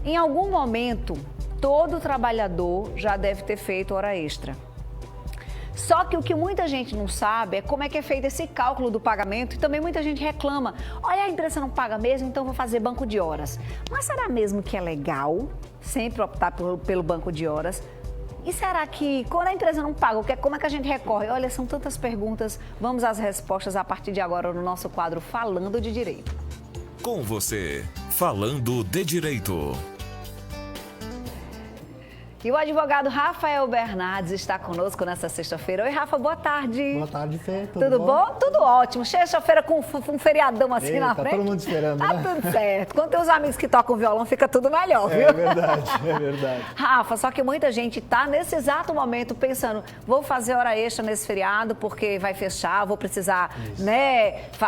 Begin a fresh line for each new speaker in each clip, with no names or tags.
Em algum momento, todo trabalhador já deve ter feito hora extra. Só que o que muita gente não sabe é como é que é feito esse cálculo do pagamento e também muita gente reclama. Olha, a empresa não paga mesmo, então vou fazer banco de horas. Mas será mesmo que é legal sempre optar pelo banco de horas? E será que quando a empresa não paga, como é que a gente recorre? Olha, são tantas perguntas. Vamos às respostas a partir de agora no nosso quadro Falando de Direito.
Com você, Falando de Direito.
E o advogado Rafael Bernardes está conosco nessa sexta-feira. Oi, Rafa, boa tarde.
Boa tarde, Fê.
Tudo bom? Tudo ótimo. Sexta-feira com um feriadão assim na frente.
Tá todo mundo esperando,
né? Tá tudo certo. Quando tem os amigos que tocam violão, fica tudo melhor, viu?
É verdade, é verdade.
Rafa, só que muita gente tá nesse exato momento pensando, vou fazer hora extra nesse feriado porque vai fechar, vou precisar,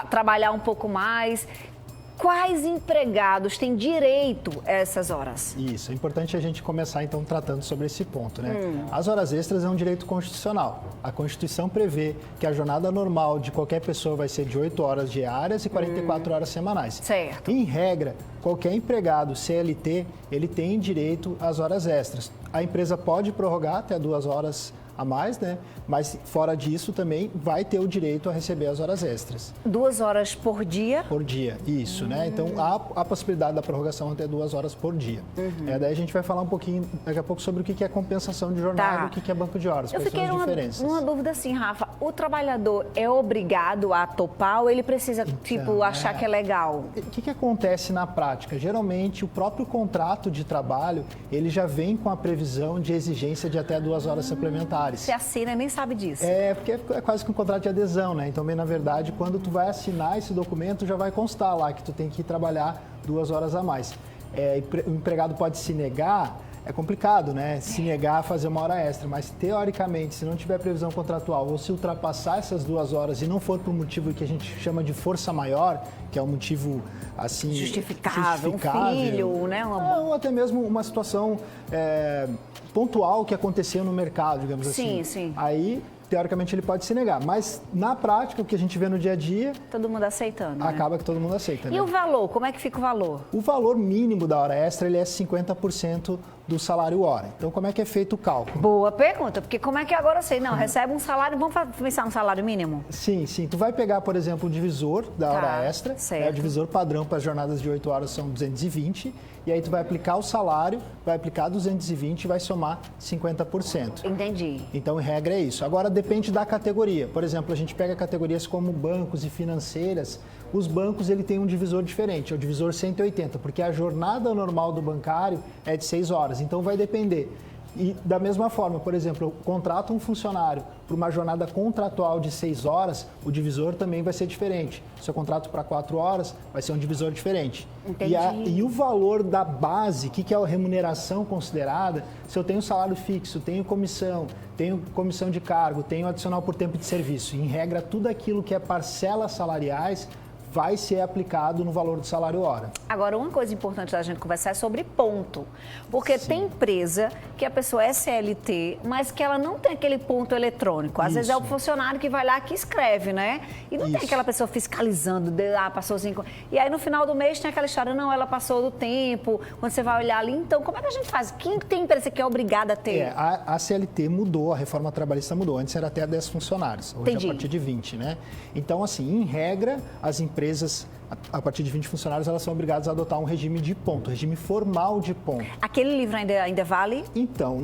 trabalhar um pouco mais. Quais empregados têm direito a essas horas?
Isso, é importante a gente começar então tratando sobre esse ponto, né? As horas extras é um direito constitucional. A Constituição prevê que a jornada normal de qualquer pessoa vai ser de 8 horas diárias e 44 horas semanais.
Certo.
Em regra, qualquer empregado CLT, ele tem direito às horas extras. A empresa pode prorrogar até 2 horas a mais, né? Mas fora disso também vai ter o direito a receber as horas extras.
2 horas por dia?
Por dia, isso, né? Então há a possibilidade da prorrogação até 2 horas por dia. Daí a gente vai falar um pouquinho daqui a pouco sobre o que é compensação de jornada e o que é banco de horas, quais são as diferenças.
Eu fiquei numa dúvida assim, Rafa, o trabalhador é obrigado a topar ou ele precisa, achar que é legal?
O que acontece na prática? Geralmente o próprio contrato de trabalho, ele já vem com a previsão de exigência de até 2 horas suplementares.
Você assina e nem sabe disso.
Porque é quase que um contrato de adesão, né? Então, bem, na verdade, quando tu vai assinar esse documento, já vai constar lá que tu tem que trabalhar 2 horas a mais. O empregado pode se negar, é complicado, né? Se negar a fazer uma hora extra, mas teoricamente, se não tiver previsão contratual ou se ultrapassar essas 2 horas e não for por um motivo que a gente chama de força maior, que é um motivo assim
justificável, um filho, né?
Ou até mesmo uma situação pontual que aconteceu no mercado, digamos assim.
Sim.
Aí, teoricamente, ele pode se negar. Mas, na prática, o que a gente vê no dia a dia...
Todo mundo aceitando,
acaba que todo mundo aceita, né?
E o valor? Como é que fica o valor?
O valor mínimo da hora extra, ele é 50% do salário hora. Então, como é que é feito o cálculo?
Boa pergunta, porque como é que agora eu sei? Não, recebe um salário, vamos pensar no salário mínimo?
Sim. Tu vai pegar, por exemplo, o divisor da hora extra.
Certo.
O divisor padrão para as jornadas de 8 horas são 220. E aí tu vai aplicar o salário, vai aplicar 220 e vai somar 50%.
Entendi.
Então, em regra, é isso. Agora, depende da categoria. Por exemplo, a gente pega categorias como bancos e financeiras. Os bancos, ele tem um divisor diferente, é o divisor 180, porque a jornada normal do bancário é de 6 horas. Então, vai depender. E da mesma forma, por exemplo, eu contrato um funcionário para uma jornada contratual de 6 horas, o divisor também vai ser diferente. Se eu contrato para 4 horas, vai ser um divisor diferente.
Entendi.
E o valor da base, que é a remuneração considerada, se eu tenho salário fixo, tenho comissão de cargo, tenho adicional por tempo de serviço, em regra, tudo aquilo que é parcelas salariais vai ser aplicado no valor do salário hora.
Agora, uma coisa importante da gente conversar é sobre ponto. Porque tem empresa que a pessoa é CLT, mas que ela não tem aquele ponto eletrônico. Às vezes é o funcionário que vai lá que escreve, né? E não tem aquela pessoa fiscalizando, passou 5... E aí, no final do mês, tem aquela história, não, ela passou do tempo, quando você vai olhar ali. Então, como é que a gente faz? Quem tem empresa que é obrigada a ter?
A CLT mudou, a reforma trabalhista mudou. Antes era até 10 funcionários, hoje
Entendi.
A partir de 20, né? Então, assim, em regra, as empresas, a partir de 20 funcionários, elas são obrigadas a adotar um regime de ponto, regime formal de ponto.
Aquele livro ainda vale?
Então,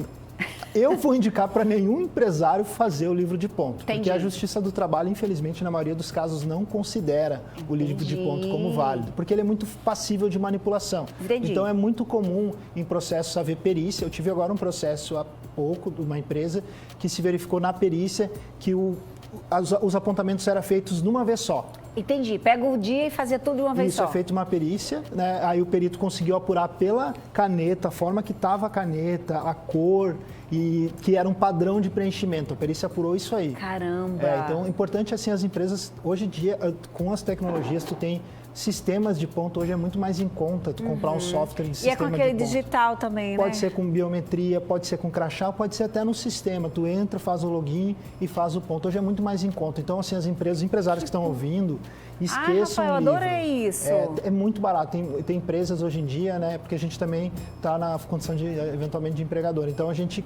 eu vou indicar para nenhum empresário fazer o livro de ponto.
Entendi.
Porque a Justiça do Trabalho, infelizmente, na maioria dos casos, não considera o livro de ponto como válido, porque ele é muito passível de manipulação.
Entendi.
Então, é muito comum em processos haver perícia. Eu tive agora um processo há pouco de uma empresa que se verificou na perícia que os apontamentos eram feitos numa vez só.
Entendi. Pega o dia e fazia tudo de uma vez só.
Isso, é feito uma perícia, né? Aí o perito conseguiu apurar pela caneta, a forma que estava a caneta, a cor, e que era um padrão de preenchimento. A perícia apurou isso aí.
Caramba!
Então, é importante, assim, as empresas, hoje em dia, com as tecnologias, tu tem sistemas de ponto, hoje é muito mais em conta tu comprar um software de sistema de ponto.
E é com aquele digital também,
Pode ser com biometria, pode ser com crachá, pode ser até no sistema. Tu entra, faz o login e faz o ponto. Hoje é muito mais em conta. Então, assim, os empresários que estão ouvindo Esqueçam
Rafael,
o livro.
adorei isso.
É muito barato. Tem empresas hoje em dia, né? Porque a gente também está na condição de, eventualmente, de empregador. Então, a gente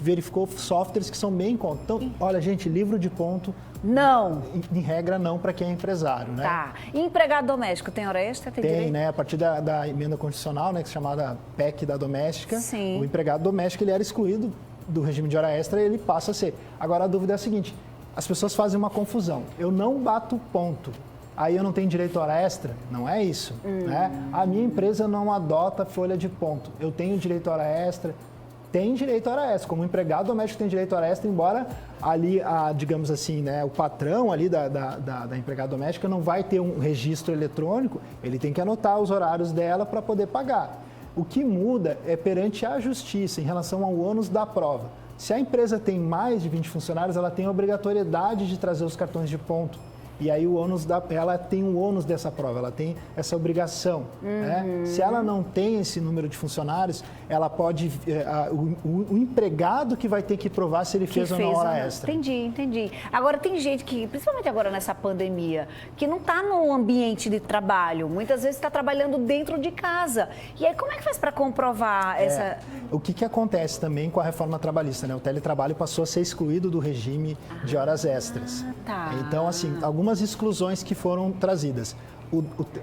verificou softwares que são bem em conta. Então, olha, gente, livro de ponto...
Não.
Em regra, não para quem é empresário, né?
Tá. E empregado doméstico, tem hora extra? Tem direito?
né? A partir da emenda constitucional, né? Que é chamada PEC da doméstica,
Sim.
O empregado doméstico ele era excluído do regime de hora extra e ele passa a ser. Agora, a dúvida é a seguinte, as pessoas fazem uma confusão. Eu não bato ponto, aí eu não tenho direito a hora extra? Não é isso, né? A minha empresa não adota folha de ponto. Eu tenho direito a hora extra? Tem direito a hora extra. Como empregado doméstico tem direito a hora extra, embora ali, digamos assim, né, o patrão ali da empregada doméstica não vai ter um registro eletrônico, ele tem que anotar os horários dela para poder pagar. O que muda é perante a justiça em relação ao ônus da prova. Se a empresa tem mais de 20 funcionários, ela tem a obrigatoriedade de trazer os cartões de ponto. E aí ela tem o ônus dessa prova, ela tem essa obrigação. Né? Se ela não tem esse número de funcionários, ela pode. O empregado que vai ter que provar se ele fez ou não hora extra.
Entendi. Agora tem gente que, principalmente agora nessa pandemia, que não está no ambiente de trabalho, muitas vezes está trabalhando dentro de casa. E aí como é que faz para comprovar essa.
O que acontece também com a reforma trabalhista, né? O teletrabalho passou a ser excluído do regime de horas extras.
Tá.
Então, assim, algumas exclusões que foram trazidas.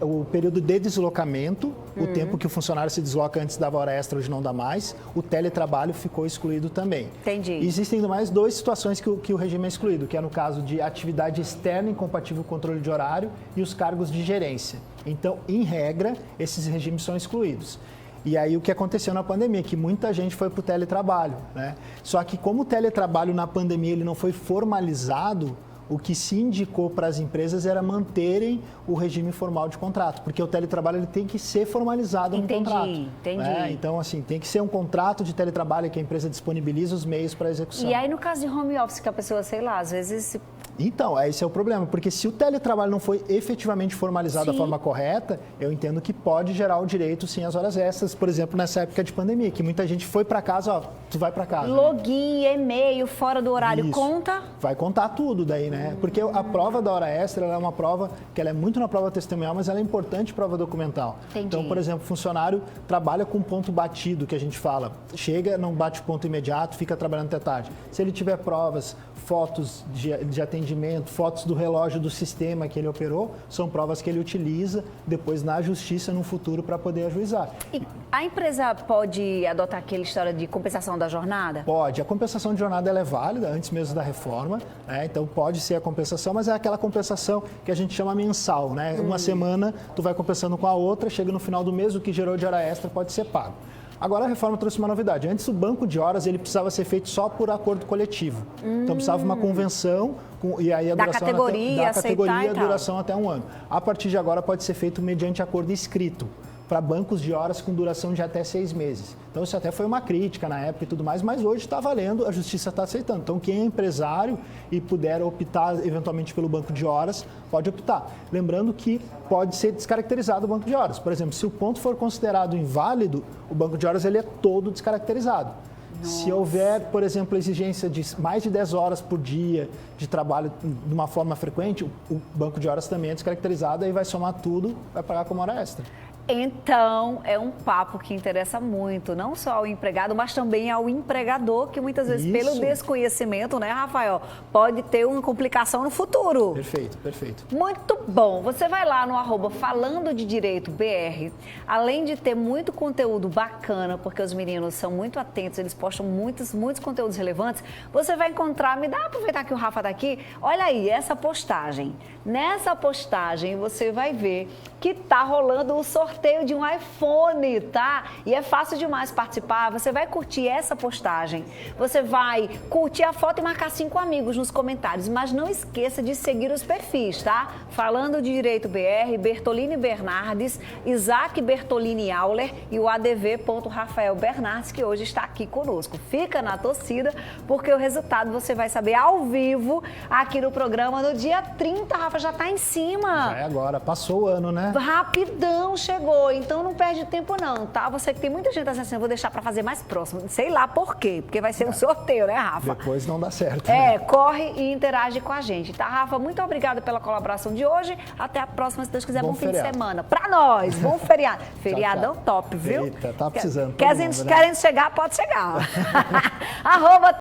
O período de deslocamento, o tempo que o funcionário se desloca antes dava hora extra, hoje não dá mais. O teletrabalho ficou excluído também.
Entendi.
E existem ainda mais duas situações que o regime é excluído, que é no caso de atividade externa incompatível com o controle de horário e os cargos de gerência. Então, em regra, esses regimes são excluídos. E aí o que aconteceu na pandemia, que muita gente foi para o teletrabalho, né? Só que como o teletrabalho na pandemia ele não foi formalizado, o que se indicou para as empresas era manterem o regime formal de contrato, porque o teletrabalho ele tem que ser formalizado no contrato.
Entendi.
Né? Então, assim, tem que ser um contrato de teletrabalho que a empresa disponibiliza os meios para execução.
E aí, no caso de home office, que a pessoa, sei lá, às vezes...
Então, esse é o problema, porque se o teletrabalho não foi efetivamente formalizado da forma correta, eu entendo que pode gerar o direito, sim, às horas extras, por exemplo, nessa época de pandemia, que muita gente foi para casa, ó, tu vai para casa.
Login, e-mail, fora do horário,
Isso.
Conta?
Vai contar tudo daí, né? Porque a prova da hora extra, ela é uma prova que ela é muito na prova testemunhal, mas ela é importante prova documental.
Entendi.
Então, por exemplo, o funcionário trabalha com ponto batido, que a gente fala. Chega, não bate ponto imediato, fica trabalhando até tarde. Se ele tiver provas, fotos de atendimento, fotos do relógio do sistema que ele operou, são provas que ele utiliza depois na justiça no futuro para poder ajuizar.
E a empresa pode adotar aquela história de compensação da jornada?
Pode. A compensação de jornada ela é válida antes mesmo da reforma, né? Então pode ser a compensação, mas é aquela compensação que a gente chama mensal, né? Uma semana tu vai compensando com a outra, chega no final do mês, o que gerou de hora extra pode ser pago. Agora a reforma trouxe uma novidade. Antes o banco de horas ele precisava ser feito só por acordo coletivo. Então precisava uma convenção e aí a duração
da categoria
e a duração até 1 ano. A partir de agora pode ser feito mediante acordo escrito para bancos de horas com duração de até 6 meses. Então isso até foi uma crítica na época e tudo mais, mas hoje está valendo, a justiça está aceitando. Então quem é empresário e puder optar eventualmente pelo banco de horas, pode optar. Lembrando que pode ser descaracterizado o banco de horas. Por exemplo, se o ponto for considerado inválido, o banco de horas ele é todo descaracterizado. Nossa. Se houver, por exemplo, exigência de mais de 10 horas por dia de trabalho de uma forma frequente, o banco de horas também é descaracterizado, aí vai somar tudo, vai pagar como hora extra.
Então, é um papo que interessa muito, não só ao empregado, mas também ao empregador, que muitas vezes, pelo desconhecimento, né, Rafael, pode ter uma complicação no futuro.
Perfeito.
Muito bom. Você vai lá no @falando de direito BR, além de ter muito conteúdo bacana, porque os meninos são muito atentos, eles postam muitos conteúdos relevantes, você vai encontrar, aproveitar que o Rafa está aqui, olha aí, essa postagem. Nessa postagem, você vai ver que tá rolando o sorteio de um iPhone, tá? E é fácil demais participar. Você vai curtir essa postagem, você vai curtir a foto e marcar 5 amigos nos comentários, mas não esqueça de seguir os perfis, tá? Falando de Direito BR, Bertolini Bernardes, Isaac Bertolini Auler e o ADV.Rafael Bernardes, que hoje está aqui conosco. Fica na torcida, porque o resultado você vai saber ao vivo aqui no programa no dia 30. Rafa, já tá em cima.
Já é agora, passou o ano, né?
Rapidão, chegou. chegou, então não perde tempo não, tá? Você que tem muita gente assim, eu vou deixar para fazer mais próximo. Sei lá por quê, porque vai ser um sorteio, né, Rafa?
Depois não dá certo.
É, corre e interage com a gente, tá, Rafa? Muito obrigada pela colaboração de hoje. Até a próxima, se Deus quiser, bom fim de semana. Pra nós, bom feriado. Feriadão top, viu?
Eita, tá precisando.
Querendo chegar, pode chegar. @